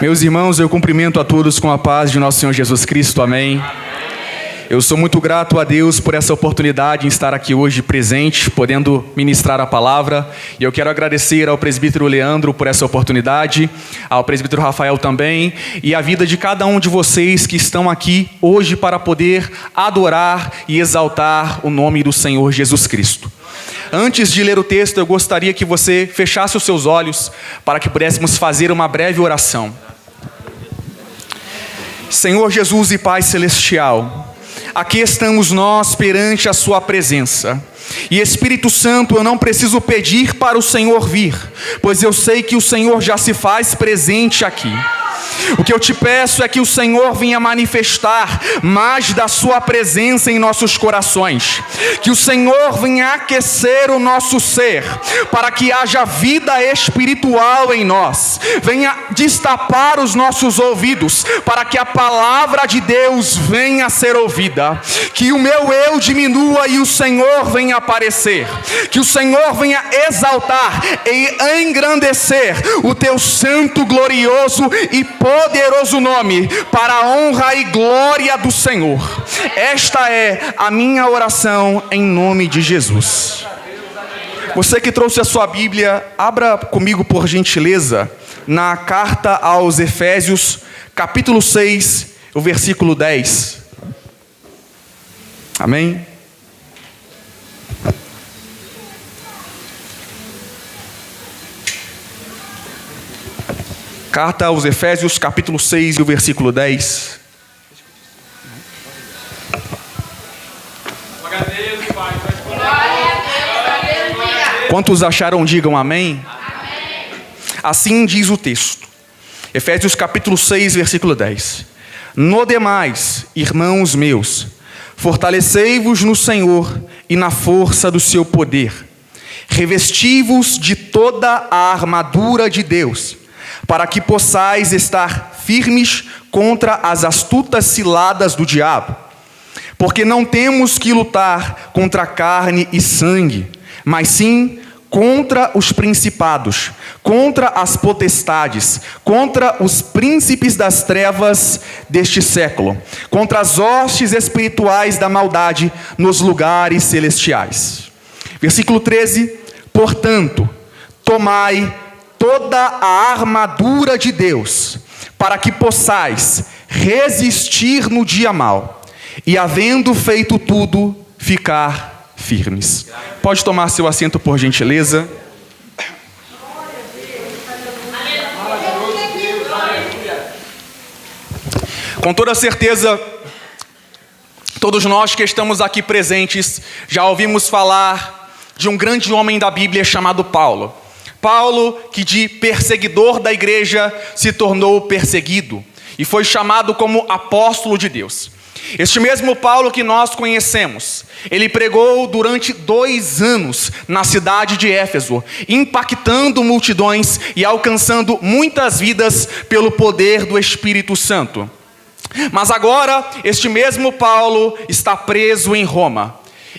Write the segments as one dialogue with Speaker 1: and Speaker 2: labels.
Speaker 1: Meus irmãos, eu cumprimento a todos com a paz de nosso Senhor Jesus Cristo, amém. Eu sou muito grato a Deus por essa oportunidade em estar aqui hoje presente, podendo ministrar a palavra. E eu quero agradecer ao presbítero Leandro por essa oportunidade, ao presbítero Rafael também, e a vida de cada um de vocês que estão aqui hoje para poder adorar e exaltar o nome do Senhor Jesus Cristo. Antes de ler o texto, eu gostaria que você fechasse os seus olhos para que pudéssemos fazer uma breve oração. Senhor Jesus e Pai Celestial, aqui estamos nós perante a sua presença. E Espírito Santo, eu não preciso pedir para o Senhor vir, pois eu sei que o Senhor já se faz presente aqui. O que eu te peço é que o Senhor venha manifestar mais da sua presença em nossos corações. Que o Senhor venha aquecer o nosso ser, para que haja vida espiritual em nós. Venha destapar os nossos ouvidos, para que a palavra de Deus venha a ser ouvida. Que o meu eu diminua e o Senhor venha aparecer. Que o Senhor venha exaltar e engrandecer o teu santo, glorioso e poderoso nome, para a honra e glória do Senhor. Esta é a minha oração em nome de Jesus. Você que trouxe a sua Bíblia, abra comigo por gentileza na carta aos Efésios, capítulo 6, o versículo 10. Amém? Carta aos Efésios, capítulo 6 e o versículo 10. Quantos acharam, digam amém. Assim diz o texto. Efésios capítulo 6, versículo 10. No demais, irmãos meus, fortalecei-vos no Senhor e na força do seu poder. Revesti-vos de toda a armadura de Deus, para que possais estar firmes contra as astutas ciladas do diabo. Porque não temos que lutar contra carne e sangue, mas sim contra os principados, contra as potestades, contra os príncipes das trevas deste século, contra as hostes espirituais da maldade nos lugares celestiais. Versículo 13. Portanto, tomai toda a armadura de Deus, para que possais resistir no dia mau, e havendo feito tudo, ficar firmes. Pode tomar seu assento por gentileza. Com toda certeza, todos nós que estamos aqui presentes, já ouvimos falar de um grande homem da Bíblia chamado Paulo. Paulo, que de perseguidor da igreja se tornou perseguido e foi chamado como apóstolo de Deus. Este mesmo Paulo que nós conhecemos, ele pregou durante 2 anos na cidade de Éfeso, impactando multidões e alcançando muitas vidas pelo poder do Espírito Santo. Mas agora, este mesmo Paulo está preso em Roma.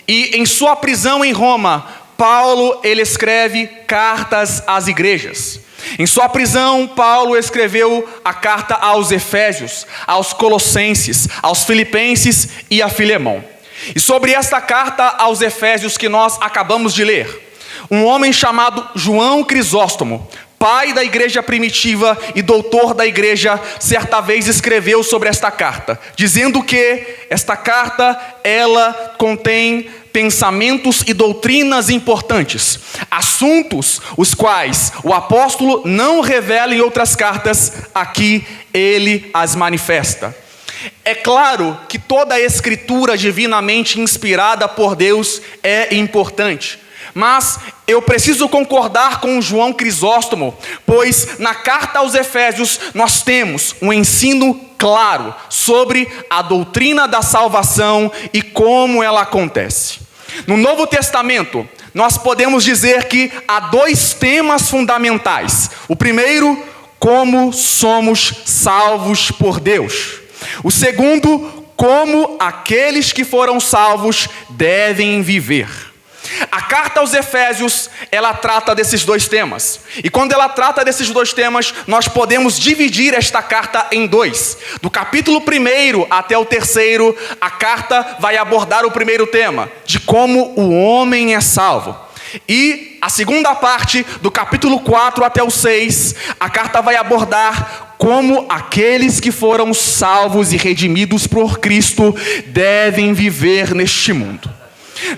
Speaker 1: E em sua prisão em Roma, Paulo, ele escreve cartas às igrejas. Em sua prisão, Paulo escreveu a carta aos Efésios, aos Colossenses, aos Filipenses e a Filemão. E sobre esta carta aos Efésios que nós acabamos de ler, um homem chamado João Crisóstomo, pai da igreja primitiva e doutor da igreja, certa vez escreveu sobre esta carta, dizendo que esta carta, ela contém pensamentos e doutrinas importantes, assuntos os quais o apóstolo não revela em outras cartas, aqui ele as manifesta. É claro que toda a escritura divinamente inspirada por Deus é importante, mas eu preciso concordar com João Crisóstomo, pois na carta aos Efésios nós temos um ensino claro sobre a doutrina da salvação e como ela acontece. No Novo Testamento, nós podemos dizer que há 2 temas fundamentais. O primeiro, como somos salvos por Deus. O segundo, como aqueles que foram salvos devem viver. A carta aos Efésios, ela trata desses dois temas. E quando ela trata desses dois temas, nós podemos dividir esta carta em dois. Do capítulo 1 até o 3, a carta vai abordar o primeiro tema, de como o homem é salvo. E a segunda parte, do capítulo 4 até o 6, a carta vai abordar como aqueles que foram salvos e redimidos por Cristo devem viver neste mundo.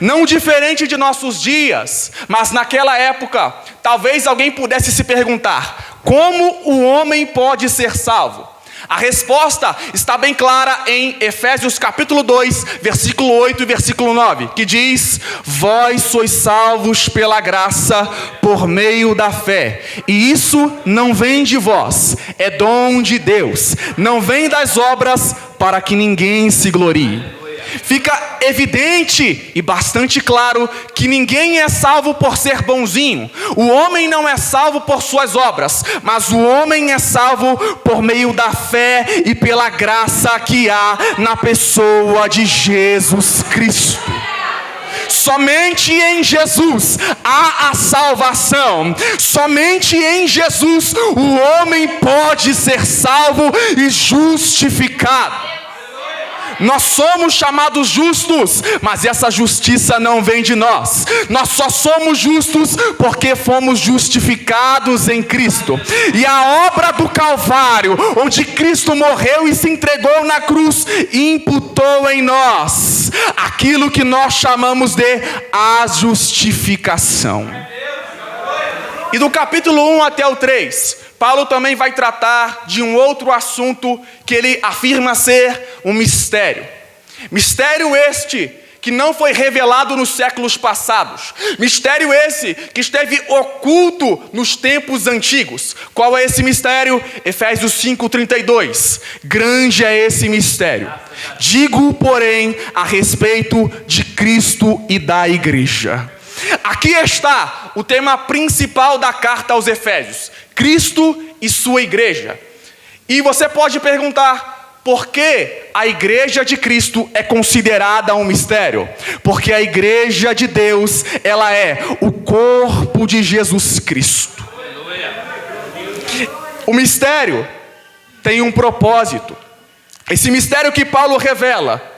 Speaker 1: Não diferente de nossos dias, mas naquela época, talvez alguém pudesse se perguntar: como o homem pode ser salvo? A resposta está bem clara em Efésios capítulo 2, versículo 8 e versículo 9, que diz: vós sois salvos pela graça por meio da fé, e isso não vem de vós, é dom de Deus, não vem das obras, para que ninguém se glorie. Fica evidente e bastante claro que ninguém é salvo por ser bonzinho. O homem não é salvo por suas obras, mas o homem é salvo por meio da fé e pela graça que há na pessoa de Jesus Cristo. Somente em Jesus há a salvação. Somente em Jesus o homem pode ser salvo e justificado. Nós somos chamados justos, mas essa justiça não vem de nós. Nós só somos justos porque fomos justificados em Cristo. E a obra do Calvário, onde Cristo morreu e se entregou na cruz, imputou em nós aquilo que nós chamamos de a justificação. E do capítulo 1 até o 3, Paulo também vai tratar de um outro assunto que ele afirma ser um mistério. Mistério este que não foi revelado nos séculos passados. Mistério esse que esteve oculto nos tempos antigos. Qual é esse mistério? Efésios 5:32. Grande é esse mistério. Digo, porém, a respeito de Cristo e da igreja. Aqui está o tema principal da carta aos Efésios: Cristo e sua igreja. E você pode perguntar: por que a igreja de Cristo é considerada um mistério? Porque a igreja de Deus, ela é o corpo de Jesus Cristo. O mistério tem um propósito. Esse mistério que Paulo revela,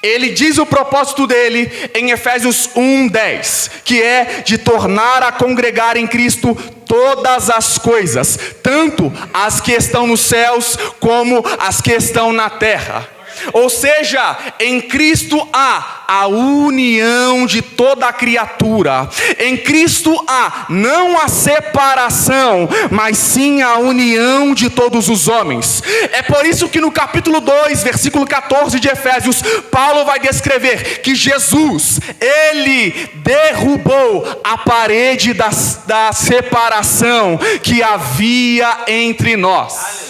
Speaker 1: ele diz o propósito dele em Efésios 1:10, que é de tornar a congregar em Cristo todas as coisas, tanto as que estão nos céus como as que estão na terra. Ou seja, em Cristo há a união de toda a criatura. Em Cristo há não a separação, mas sim a união de todos os homens. É por isso que no capítulo 2, versículo 14 de Efésios, Paulo vai descrever que Jesus, ele derrubou a parede da separação que havia entre nós.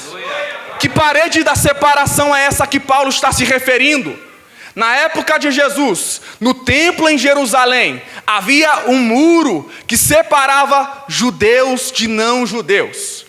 Speaker 1: Que parede da separação é essa que Paulo está se referindo? Na época de Jesus, no templo em Jerusalém, havia um muro que separava judeus de não judeus.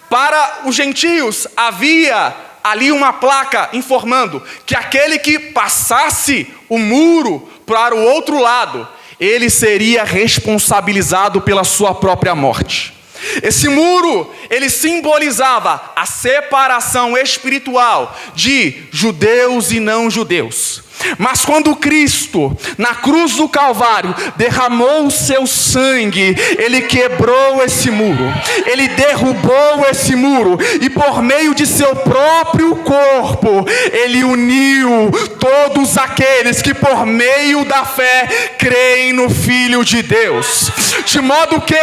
Speaker 1: Para os gentios, havia ali uma placa informando que aquele que passasse o muro para o outro lado, ele seria responsabilizado pela sua própria morte. Esse muro, ele simbolizava a separação espiritual de judeus e não judeus. Mas quando Cristo, na cruz do Calvário, derramou o seu sangue, ele quebrou esse muro, ele derrubou esse muro, e por meio de seu próprio corpo, ele uniu todos aqueles que por meio da fé creem no Filho de Deus. De modo que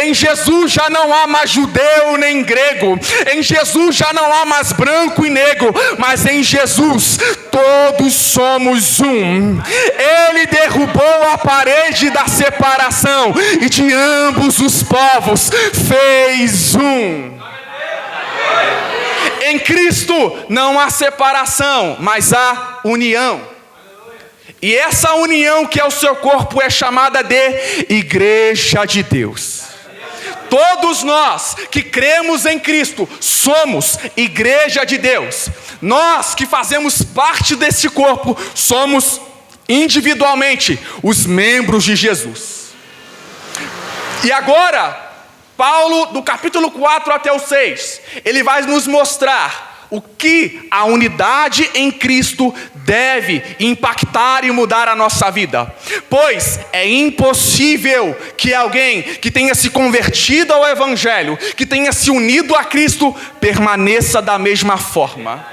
Speaker 1: em Jesus já não há mais judeu nem grego, em Jesus já não há mais branco e negro, mas em Jesus todos somos um. Ele derrubou a parede da separação e de ambos os povos fez um. Em Cristo não há separação, mas há união. E essa união que é o seu corpo é chamada de Igreja de Deus. Todos nós que cremos em Cristo somos Igreja de Deus. Nós que fazemos parte desse corpo somos individualmente, os membros de Jesus. E agora, Paulo, do capítulo 4 até o 6, ele vai nos mostrar o que a unidade em Cristo deve impactar e mudar a nossa vida. Pois é impossível que alguém que tenha se convertido ao Evangelho, que tenha se unido a Cristo, permaneça da mesma forma.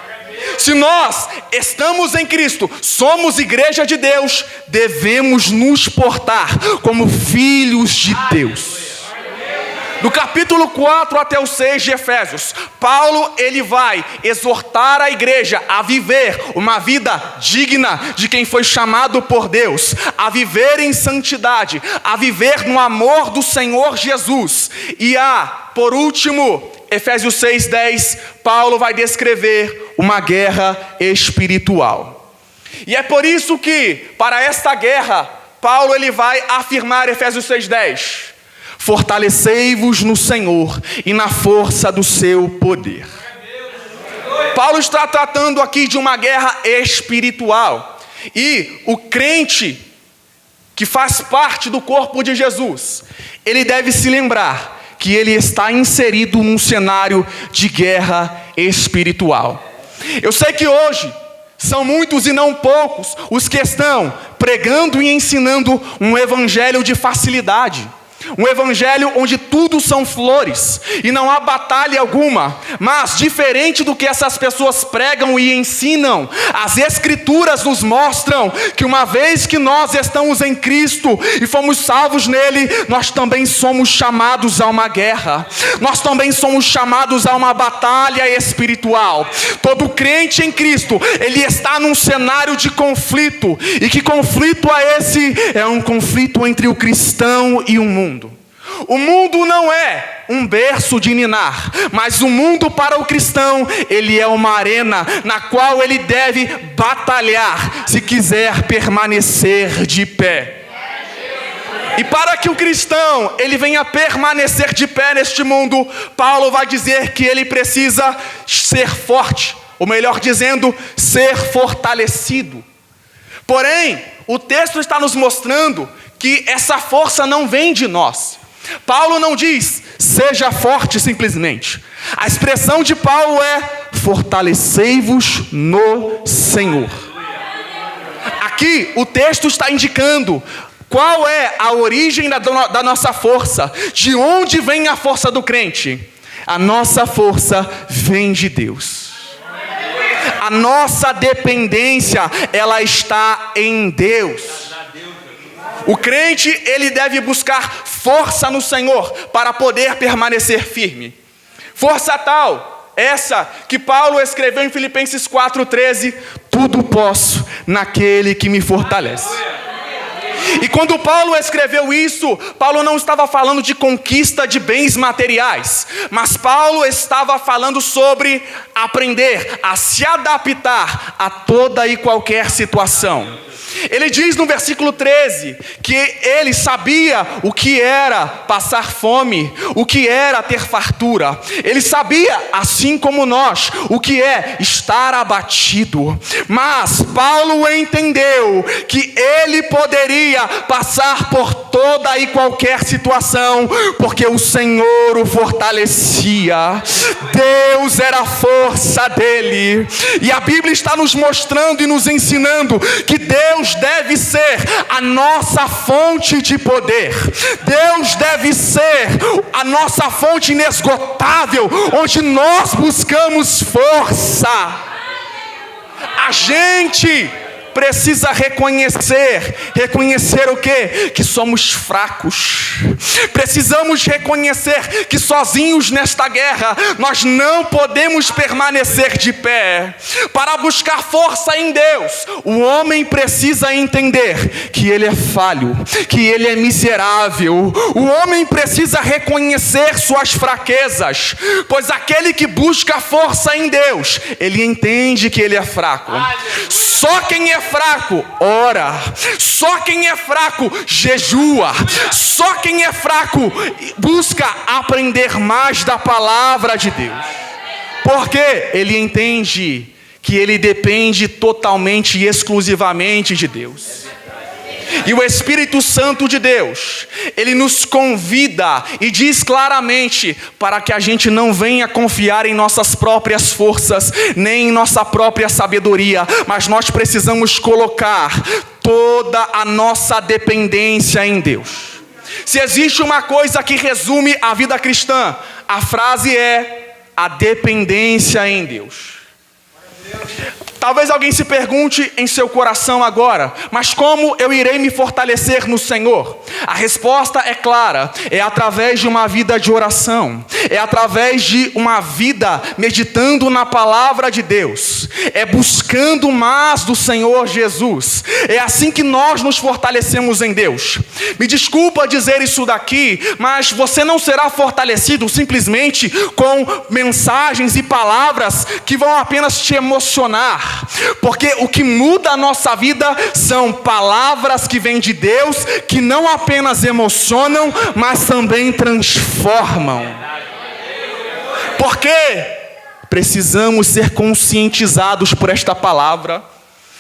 Speaker 1: Se nós estamos em Cristo, somos igreja de Deus, devemos nos portar como filhos de Deus. Do capítulo 4 até o 6 de Efésios, Paulo ele vai exortar a igreja a viver uma vida digna de quem foi chamado por Deus, a viver em santidade, a viver no amor do Senhor Jesus. E por último, Efésios 6:10, Paulo vai descrever uma guerra espiritual. E é por isso que, para esta guerra, Paulo ele vai afirmar Efésios 6:10. Fortalecei-vos no Senhor e na força do seu poder. Paulo está tratando aqui de uma guerra espiritual. E o crente que faz parte do corpo de Jesus, ele deve se lembrar que ele está inserido num cenário de guerra espiritual. Eu sei que hoje são muitos e não poucos os que estão pregando e ensinando um evangelho de facilidade. Um evangelho onde tudo são flores e não há batalha alguma. Mas diferente do que essas pessoas pregam e ensinam, as escrituras nos mostram que uma vez que nós estamos em Cristo e fomos salvos nele, nós também somos chamados a uma guerra. Nós também somos chamados a uma batalha espiritual. Todo crente em Cristo, ele está num cenário de conflito. E que conflito é esse? É um conflito entre o cristão e o mundo. O mundo não é um berço de ninar, mas o mundo para o cristão, ele é uma arena na qual ele deve batalhar se quiser permanecer de pé. E para que o cristão ele venha permanecer de pé neste mundo, Paulo vai dizer que ele precisa ser forte, ou melhor dizendo, ser fortalecido. Porém, o texto está nos mostrando que essa força não vem de nós. Paulo não diz, seja forte simplesmente. A expressão de Paulo é, fortalecei-vos no Senhor. Aqui o texto está indicando qual é a origem da nossa força. De onde vem a força do crente? A nossa força vem de Deus. A nossa dependência, ela está em Deus. O crente, ele deve buscar força no Senhor para poder permanecer firme. Força tal, essa que Paulo escreveu em Filipenses 4:13, tudo posso naquele que me fortalece. E quando Paulo escreveu isso, Paulo não estava falando de conquista de bens materiais, mas Paulo estava falando sobre aprender a se adaptar a toda e qualquer situação. Ele diz no versículo 13 que ele sabia o que era passar fome, o que era ter fartura. Ele sabia, assim como nós, o que é estar abatido. Mas Paulo entendeu que ele poderia passar por toda e qualquer situação, porque o Senhor o fortalecia. Deus era a força dele. E a Bíblia está nos mostrando e nos ensinando que Deus deve ser a nossa fonte de poder. Deus deve ser a nossa fonte inesgotável, onde nós buscamos força. A gente precisa reconhecer o quê? Que somos fracos. Precisamos reconhecer que sozinhos nesta guerra nós não podemos permanecer de pé. Para buscar força em Deus, o homem precisa entender que ele é falho, que ele é miserável. O homem precisa reconhecer suas fraquezas, pois aquele que busca força em Deus, ele entende que ele é fraco. Só quem é fraco, ora. Só quem é fraco, jejua. Só quem é fraco, busca aprender mais da palavra de Deus. Porque ele entende que ele depende totalmente e exclusivamente de Deus. E o Espírito Santo de Deus, ele nos convida e diz claramente para que a gente não venha confiar em nossas próprias forças, nem em nossa própria sabedoria, mas nós precisamos colocar toda a nossa dependência em Deus. Se existe uma coisa que resume a vida cristã, a frase é a dependência em Deus. Talvez alguém se pergunte em seu coração agora, mas como eu irei me fortalecer no Senhor? A resposta é clara, é através de uma vida de oração, é através de uma vida meditando na palavra de Deus, é buscando mais do Senhor Jesus. É assim que nós nos fortalecemos em Deus. Me desculpa dizer isso daqui, mas você não será fortalecido simplesmente com mensagens e palavras que vão apenas te emocionar. Porque o que muda a nossa vida são palavras que vêm de Deus, que não apenas emocionam, mas também transformam. Porque precisamos ser conscientizados por esta palavra.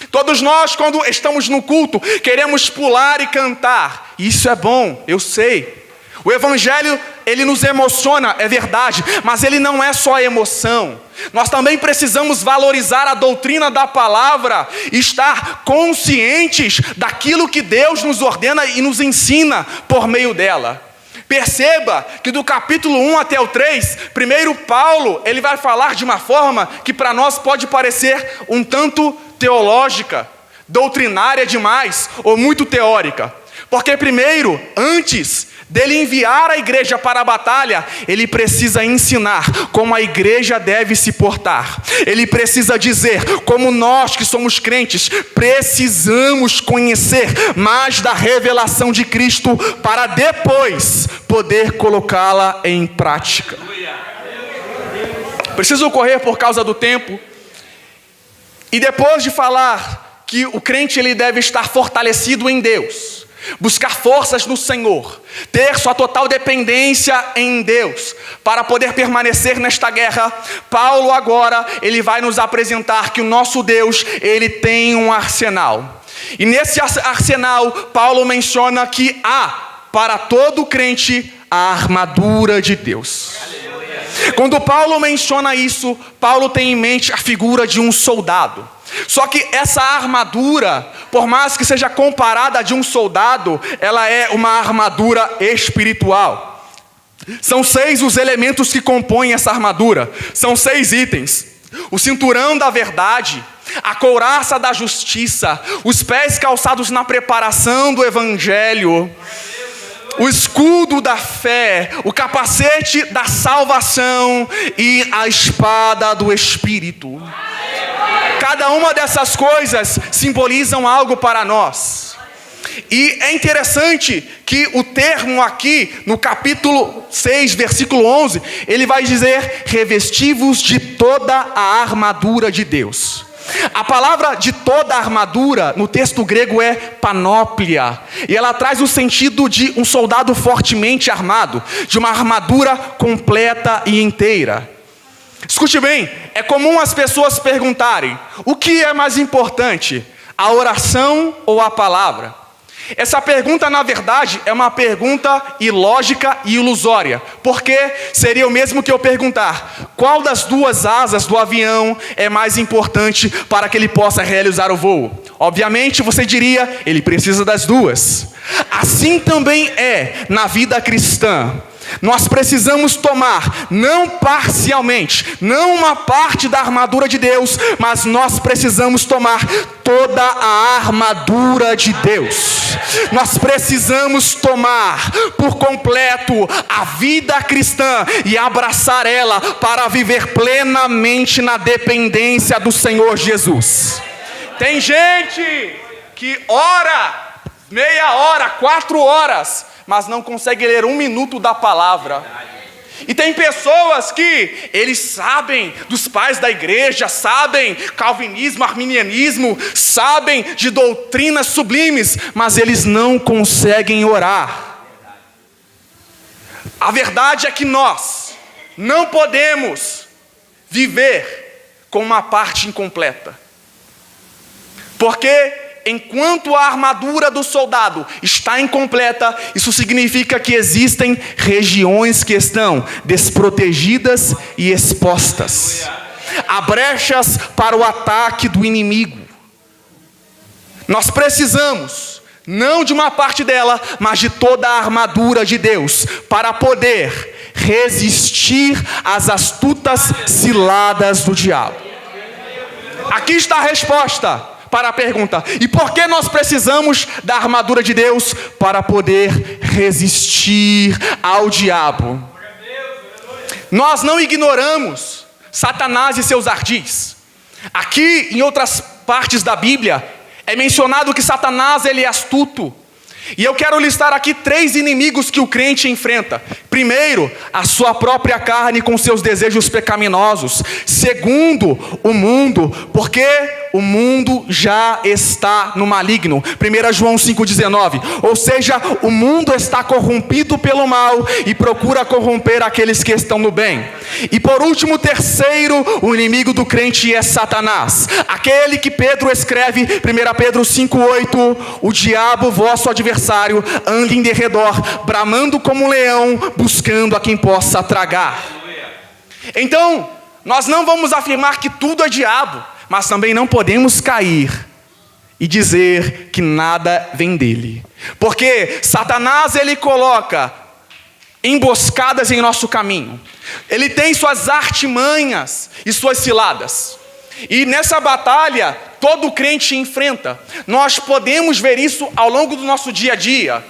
Speaker 1: Todos nós, quando estamos no culto, queremos pular e cantar. Isso é bom, eu sei. O Evangelho, ele nos emociona, é verdade, mas ele não é só emoção. Nós também precisamos valorizar a doutrina da palavra, estar conscientes daquilo que Deus nos ordena e nos ensina por meio dela. Perceba que do capítulo 1 até o 3, primeiro Paulo, ele vai falar de uma forma que para nós pode parecer um tanto teológica, doutrinária demais ou muito teórica. Porque primeiro, antes dele enviar a igreja para a batalha, ele precisa ensinar como a igreja deve se portar. Ele precisa dizer como nós que somos crentes precisamos conhecer mais da revelação de Cristo para depois poder colocá-la em prática. Preciso correr por causa do tempo. E depois de falar que o crente ele deve estar fortalecido em Deus, buscar forças no Senhor, ter sua total dependência em Deus, para poder permanecer nesta guerra, Paulo agora, ele vai nos apresentar que o nosso Deus, ele tem um arsenal. E nesse arsenal, Paulo menciona que há, para todo crente, a armadura de Deus. Quando Paulo menciona isso, Paulo tem em mente a figura de um soldado. Só que essa armadura, por mais que seja comparada a de um soldado, ela é uma armadura espiritual. São 6 os elementos que compõem essa armadura. São 6 itens: o cinturão da verdade, a couraça da justiça, os pés calçados na preparação do evangelho, o escudo da fé, o capacete da salvação e a espada do Espírito. Cada uma dessas coisas simbolizam algo para nós. E é interessante que o termo aqui, no capítulo 6, versículo 11, ele vai dizer: revestivos de toda a armadura de Deus. A palavra de toda a armadura, no texto grego, é panóplia. E ela traz o sentido de um soldado fortemente armado, de uma armadura completa e inteira. Escute bem, é comum as pessoas perguntarem: o que é mais importante, a oração ou a palavra? Essa pergunta, na verdade, é uma pergunta ilógica e ilusória, porque seria o mesmo que eu perguntar: qual das 2 asas do avião é mais importante para que ele possa realizar o voo? Obviamente você diria: ele precisa das 2. Assim também é na vida cristã. Nós precisamos tomar, não parcialmente, não uma parte da armadura de Deus, mas nós precisamos tomar toda a armadura de Deus. Nós precisamos tomar por completo a vida cristã e abraçar ela para viver plenamente na dependência do Senhor Jesus. Tem gente que ora meia hora, 4 horas, mas não consegue ler 1 minuto da palavra. E tem pessoas que eles sabem dos pais da igreja, sabem calvinismo, arminianismo, sabem de doutrinas sublimes, mas eles não conseguem orar. A verdade é que nós não podemos viver com uma parte incompleta. Porque enquanto a armadura do soldado está incompleta, isso significa que existem regiões que estão desprotegidas e expostas. Há brechas para o ataque do inimigo. Nós precisamos, não de uma parte dela, mas de toda a armadura de Deus, para poder resistir às astutas ciladas do diabo. Aqui está a resposta para a pergunta: e por que nós precisamos da armadura de Deus? Para poder resistir ao diabo. Nós não ignoramos Satanás e seus ardis. Aqui, em outras partes da Bíblia, é mencionado que Satanás ele é astuto. E eu quero listar aqui 3 inimigos que o crente enfrenta. Primeiro, a sua própria carne com seus desejos pecaminosos. Segundo, o mundo, porque o mundo já está no maligno. 1 João 5,19. Ou seja, o mundo está corrompido pelo mal e procura corromper aqueles que estão no bem. E por último, terceiro, o inimigo do crente é Satanás. Aquele que Pedro escreve, 1 Pedro 5,8. O diabo, vosso adversário, anda em derredor, bramando como um leão, buscando a quem possa tragar. Então, nós não vamos afirmar que tudo é diabo, mas também não podemos cair e dizer que nada vem dele. Porque Satanás, ele coloca emboscadas em nosso caminho. Ele tem suas artimanhas e suas ciladas. E nessa batalha, todo crente enfrenta. Nós podemos ver isso ao longo do nosso dia a dia,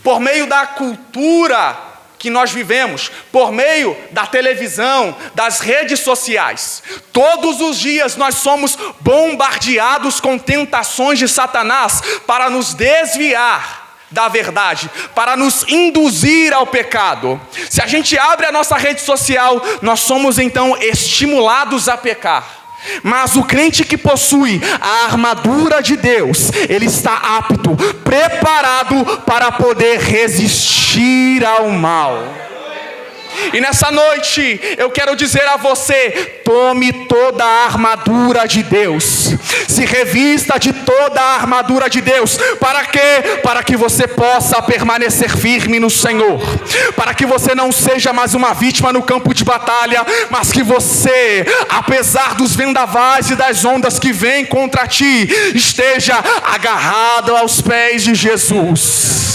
Speaker 1: por meio da cultura que nós vivemos, por meio da televisão, das redes sociais. Todos os dias nós somos bombardeados com tentações de Satanás para nos desviar da verdade, para nos induzir ao pecado. Se a gente abre a nossa rede social, nós somos então estimulados a pecar. Mas o crente que possui a armadura de Deus, ele está apto, preparado para poder resistir ao mal. E nessa noite, eu quero dizer a você: tome toda a armadura de Deus, se revista de toda a armadura de Deus. Para quê? Para que você possa permanecer firme no Senhor, para que você não seja mais uma vítima no campo de batalha, mas que você, apesar dos vendavais e das ondas que vêm contra ti, esteja agarrado aos pés de Jesus.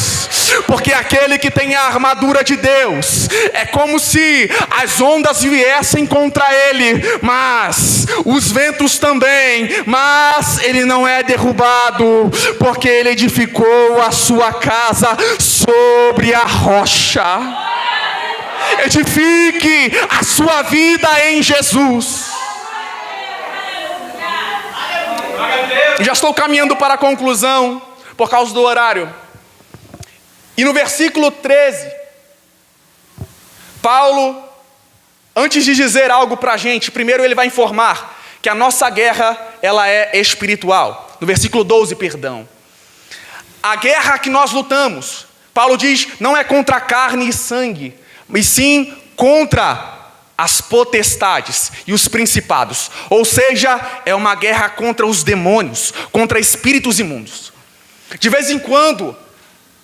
Speaker 1: Porque aquele que tem a armadura de Deus, é como se as ondas viessem contra ele, mas os ventos também, mas ele não é derrubado, porque ele edificou a sua casa sobre a rocha. Edifique a sua vida em Jesus. Já estou caminhando para a conclusão, por causa do horário. E no versículo 13, Paulo, antes de dizer algo para a gente, primeiro ele vai informar que a nossa guerra, ela é espiritual. No versículo 12, perdão. A guerra que nós lutamos, Paulo diz, não é contra carne e sangue, mas sim contra as potestades e os principados. Ou seja, é uma guerra contra os demônios, contra espíritos imundos. De vez em quando,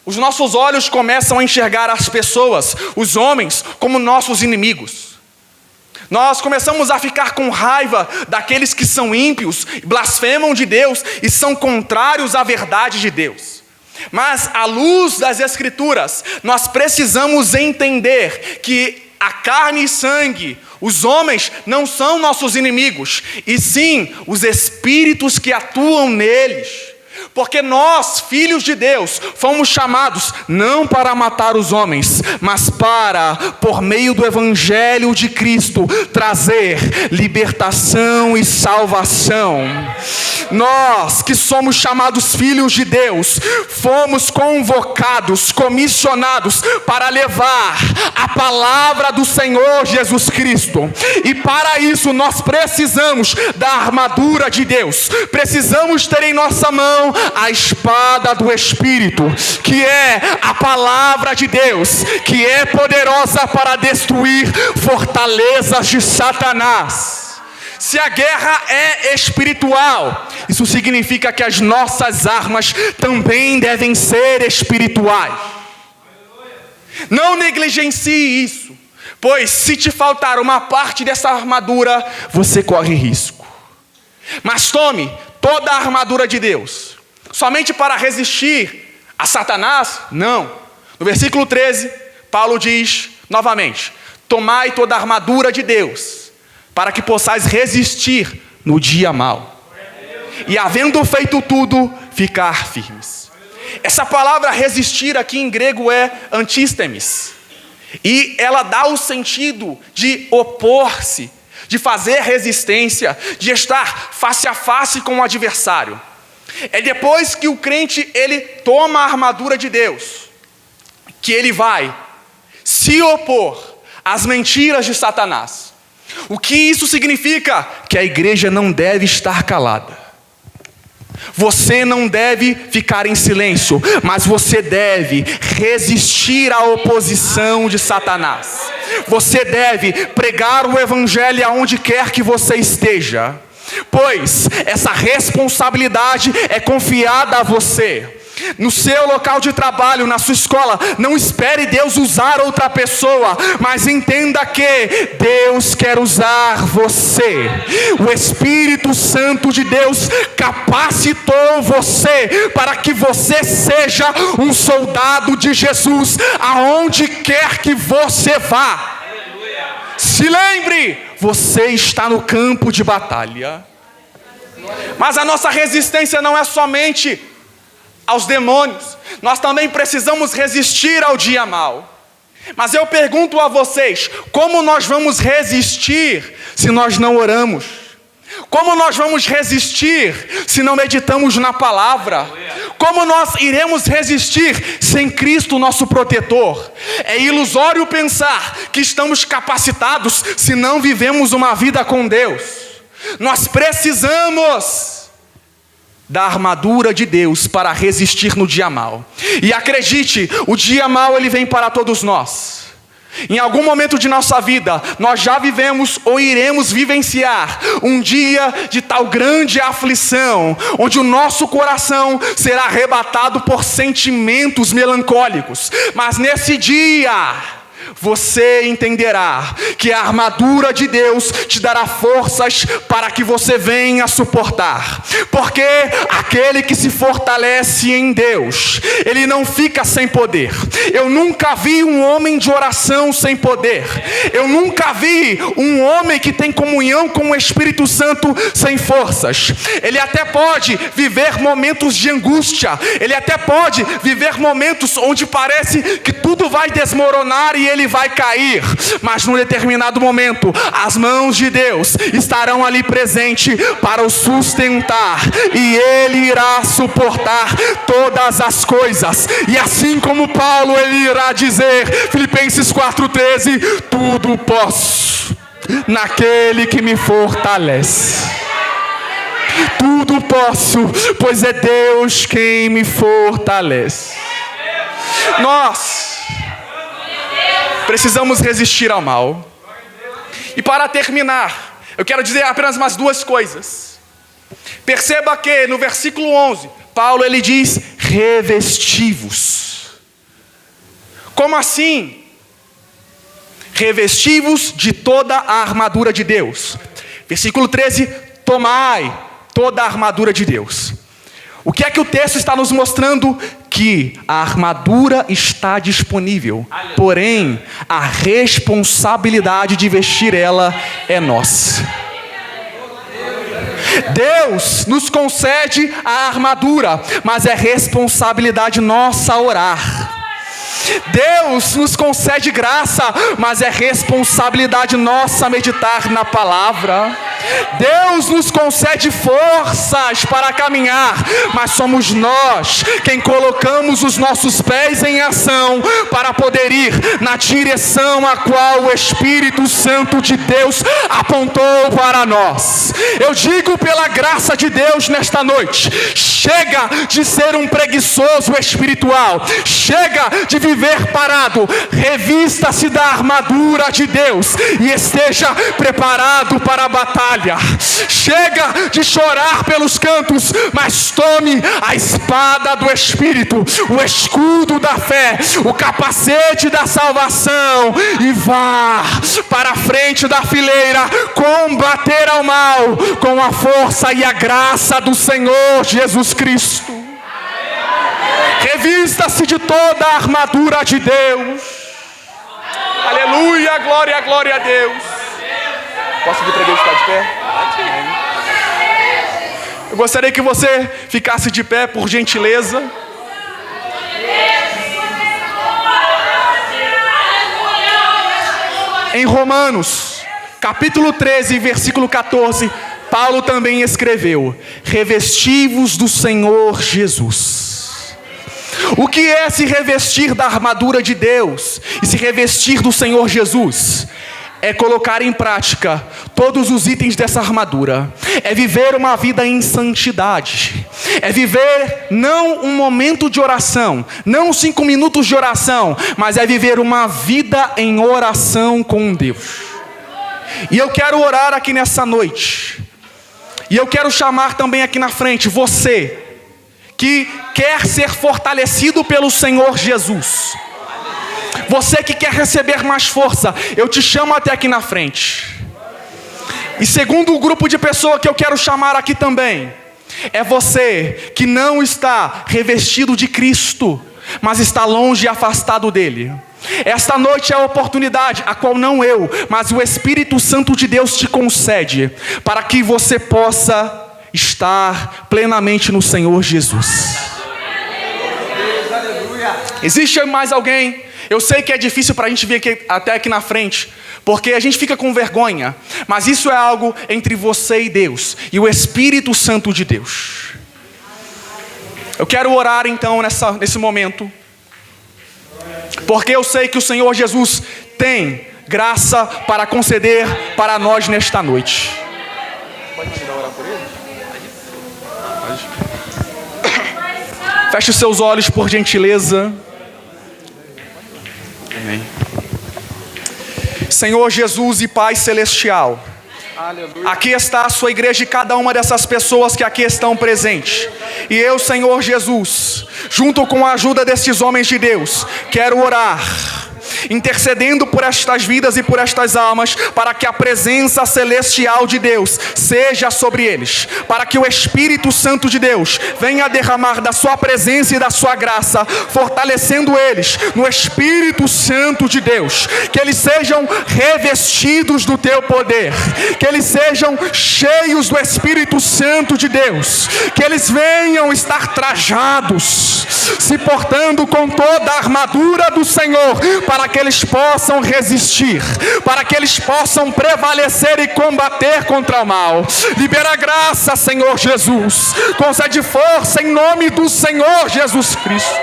Speaker 1: os nossos olhos começam a enxergar as pessoas, os homens, como nossos inimigos. Nós começamos a ficar com raiva daqueles que são ímpios, blasfemam de Deus e são contrários à verdade de Deus. Mas, à luz das Escrituras, nós precisamos entender que a carne e sangue, os homens, não são nossos inimigos, e sim os espíritos que atuam neles. Porque nós, filhos de Deus, fomos chamados não para matar os homens, mas para, por meio do Evangelho de Cristo, trazer libertação e salvação. Nós, que somos chamados filhos de Deus, fomos convocados, comissionados para levar a palavra do Senhor Jesus Cristo. E para isso nós precisamos da armadura de Deus. Precisamos ter em nossa mão a espada do Espírito, que é a palavra de Deus, que é poderosa para destruir fortalezas de Satanás. Se a guerra é espiritual, isso significa que as nossas armas também devem ser espirituais. Não negligencie isso, pois se te faltar uma parte dessa armadura, você corre risco. Mas tome toda a armadura de Deus, somente para resistir a Satanás? Não. No versículo 13, Paulo diz novamente: tomai toda a armadura de Deus, para que possais resistir no dia mau. E havendo feito tudo, ficar firmes. Essa palavra resistir aqui em grego é antístemes. E ela dá o sentido de opor-se, de fazer resistência, de estar face a face com o adversário. É depois que o crente ele toma a armadura de Deus, que ele vai se opor às mentiras de Satanás. O que isso significa? Que a igreja não deve estar calada. Você não deve ficar em silêncio, mas você deve resistir à oposição de Satanás. Você deve pregar o evangelho aonde quer que você esteja, pois essa responsabilidade é confiada a você. No seu local de trabalho, na sua escola, não espere Deus usar outra pessoa, mas entenda que Deus quer usar você. O Espírito Santo de Deus capacitou você para que você seja um soldado de Jesus aonde quer que você vá. Se lembre, você está no campo de batalha. Mas a nossa resistência não é somente aos demônios, nós também precisamos resistir ao dia mau. Mas eu pergunto a vocês, como nós vamos resistir se nós não oramos? Como nós vamos resistir se não meditamos na palavra? Como nós iremos resistir sem Cristo nosso protetor? É ilusório pensar que estamos capacitados se não vivemos uma vida com Deus. Nós precisamos da armadura de Deus para resistir no dia mau. E acredite, o dia mau ele vem para todos nós. Em algum momento de nossa vida, nós já vivemos ou iremos vivenciar um dia de tal grande aflição, onde o nosso coração será arrebatado por sentimentos melancólicos. Mas nesse dia, você entenderá que a armadura de Deus te dará forças para que você venha suportar. Porque aquele que se fortalece em Deus, ele não fica sem poder. Eu nunca vi um homem de oração sem poder. Eu nunca vi um homem que tem comunhão com o Espírito Santo sem forças. Ele até pode viver momentos de angústia. Ele até pode viver momentos onde parece que tudo vai desmoronar e ele vai cair, mas num determinado momento as mãos de Deus estarão ali presentes para o sustentar, e ele irá suportar todas as coisas. E assim como Paulo, ele irá dizer, Filipenses 4,13: tudo posso naquele que me fortalece. Tudo posso, pois é Deus quem me fortalece. Nós precisamos resistir ao mal. E para terminar, eu quero dizer apenas mais duas coisas. Perceba que no versículo 11, Paulo ele diz: revestivos. Como assim? Revestivos de toda a armadura de Deus. Versículo 13: tomai toda a armadura de Deus. O que é que o texto está nos mostrando? Que a armadura está disponível, porém a responsabilidade de vestir ela é nossa. Deus nos concede a armadura, mas é responsabilidade nossa orar. Deus nos concede graça, mas é responsabilidade nossa meditar na palavra. Deus nos concede forças para caminhar, mas somos nós quem colocamos os nossos pés em ação para poder ir na direção a qual o Espírito Santo de Deus apontou para nós. Eu digo pela graça de Deus nesta noite: chega de ser um preguiçoso espiritual, chega de viver parado, revista-se da armadura de Deus e esteja preparado para a batalha. batalha. Chega de chorar pelos cantos, mas tome a espada do Espírito, o escudo da fé, o capacete da salvação e vá para a frente da fileira combater ao mal com a força e a graça do Senhor Jesus Cristo. Revista-se de toda a armadura de Deus. Aleluia, glória, glória a Deus. Posso pedir para a igreja ficar de pé? Eu gostaria que você ficasse de pé, por gentileza. Em Romanos, capítulo 13, versículo 14, Paulo também escreveu: revesti-vos do Senhor Jesus. O que é se revestir da armadura de Deus e se revestir do Senhor Jesus? É colocar em prática todos os itens dessa armadura. É viver uma vida em santidade. É viver não um momento de oração, não 5 minutos de oração, mas é viver uma vida em oração com Deus. E eu quero orar aqui nessa noite. E eu quero chamar também aqui na frente você que quer ser fortalecido pelo Senhor Jesus. Você que quer receber mais força, eu te chamo até aqui na frente. E segundo o grupo de pessoas que eu quero chamar aqui também, é você que não está revestido de Cristo, mas está longe e afastado dele. Esta noite é a oportunidade, a qual não eu, mas o Espírito Santo de Deus te concede, para que você possa estar plenamente no Senhor Jesus. Existe mais alguém? Eu sei que é difícil para a gente vir aqui, até aqui na frente, porque a gente fica com vergonha, mas isso é algo entre você e Deus, e o Espírito Santo de Deus. Eu quero orar então nesse momento, porque eu sei que o Senhor Jesus tem graça para conceder para nós nesta noite. Pode me ajudar a orar por ele? Feche os seus olhos, por gentileza. Amém. Senhor Jesus e Pai Celestial, aleluia. Aqui está a sua igreja e cada uma dessas pessoas que aqui estão presentes. E eu, Senhor Jesus, junto com a ajuda destes homens de Deus, quero orar, intercedendo por estas vidas e por estas almas, para que a presença celestial de Deus seja sobre eles, para que o Espírito Santo de Deus venha derramar da sua presença e da sua graça, fortalecendo eles no Espírito Santo de Deus, que eles sejam revestidos do teu poder, que eles sejam cheios do Espírito Santo de Deus, que eles venham estar trajados, se portando com toda a armadura do Senhor, para que eles possam resistir, para que eles possam prevalecer e combater contra o mal. Libera graça, Senhor Jesus, concede força em nome do Senhor Jesus Cristo.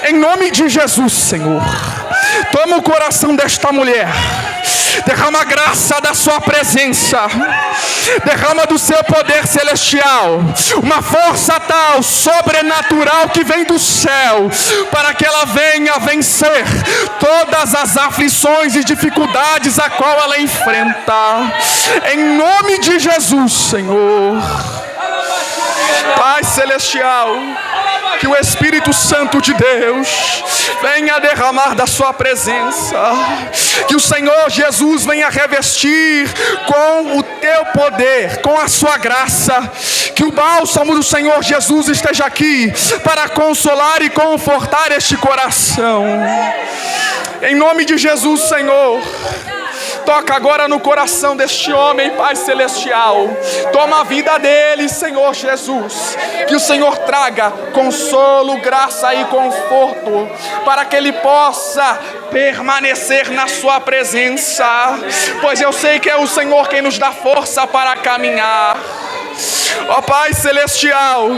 Speaker 1: Em nome de Jesus, Senhor, toma o coração desta mulher, derrama a graça da sua presença, derrama do seu poder celestial, uma força tal, sobrenatural, que vem do céu, para que ela venha vencer todas as aflições e dificuldades a qual ela enfrenta, em nome de Jesus, Senhor. Pai Celestial, que o Espírito Santo de Deus venha derramar da sua presença, que o Senhor Jesus venha revestir com o teu poder, com a sua graça, que o bálsamo do Senhor Jesus esteja aqui para consolar e confortar este coração, em nome de Jesus, Senhor. Toca agora no coração deste homem, Pai Celestial. Toma a vida dele, Senhor Jesus. Que o Senhor traga consolo, graça e conforto, para que ele possa permanecer na sua presença. Pois eu sei que é o Senhor quem nos dá força para caminhar. Ó Pai Celestial,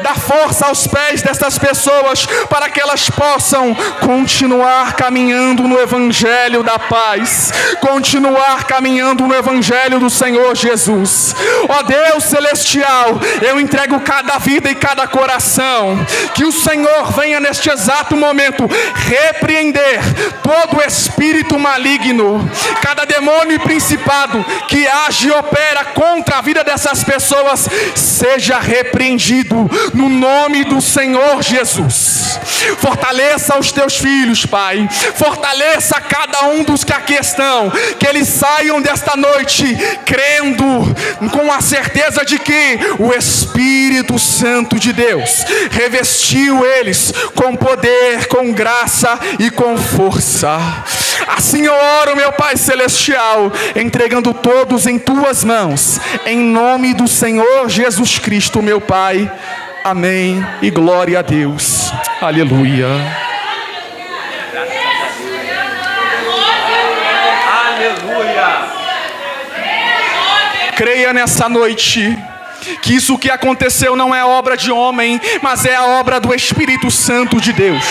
Speaker 1: dá força aos pés dessas pessoas para que elas possam continuar caminhando no Evangelho da paz, continuar caminhando no Evangelho do Senhor Jesus. Ó Deus Celestial, eu entrego cada vida e cada coração, que o Senhor venha neste exato momento repreender todo espírito maligno, cada demônio e principado que age e opera contra a vida dessas pessoas, seja repreendido no nome do Senhor Jesus. Fortaleça os teus filhos, Pai, fortaleça cada um dos que aqui estão, que eles saiam desta noite crendo com a certeza de que o Espírito Santo de Deus revestiu eles com poder, com graça e com força. Assim eu oro, meu Pai Celestial, entregando todos em tuas mãos, em nome do Senhor Jesus Cristo, meu Pai. Amém e glória a Deus. Aleluia. Aleluia. Creia nessa noite que isso que aconteceu não é obra de homem, mas é a obra do Espírito Santo de Deus.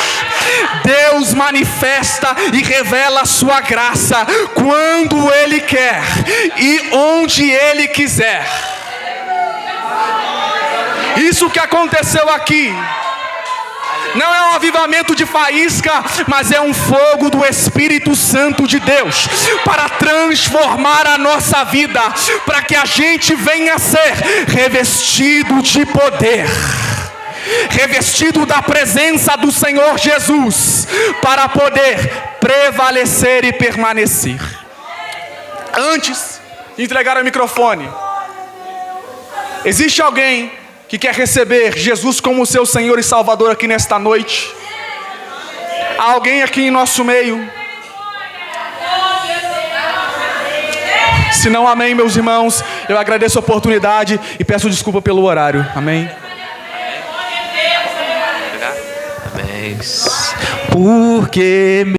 Speaker 1: Deus manifesta e revela a sua graça quando Ele quer e onde Ele quiser. Isso que aconteceu aqui não é um avivamento de faísca, mas é um fogo do Espírito Santo de Deus para transformar a nossa vida, para que a gente venha a ser revestido de poder, revestido da presença do Senhor Jesus, para poder prevalecer e permanecer. Antes de entregar o microfone, existe alguém que quer receber Jesus como seu Senhor e Salvador aqui nesta noite? Há alguém aqui em nosso meio? Se não, amém, meus irmãos. Eu agradeço a oportunidade e peço desculpa pelo horário. Amém.
Speaker 2: Amém. Porque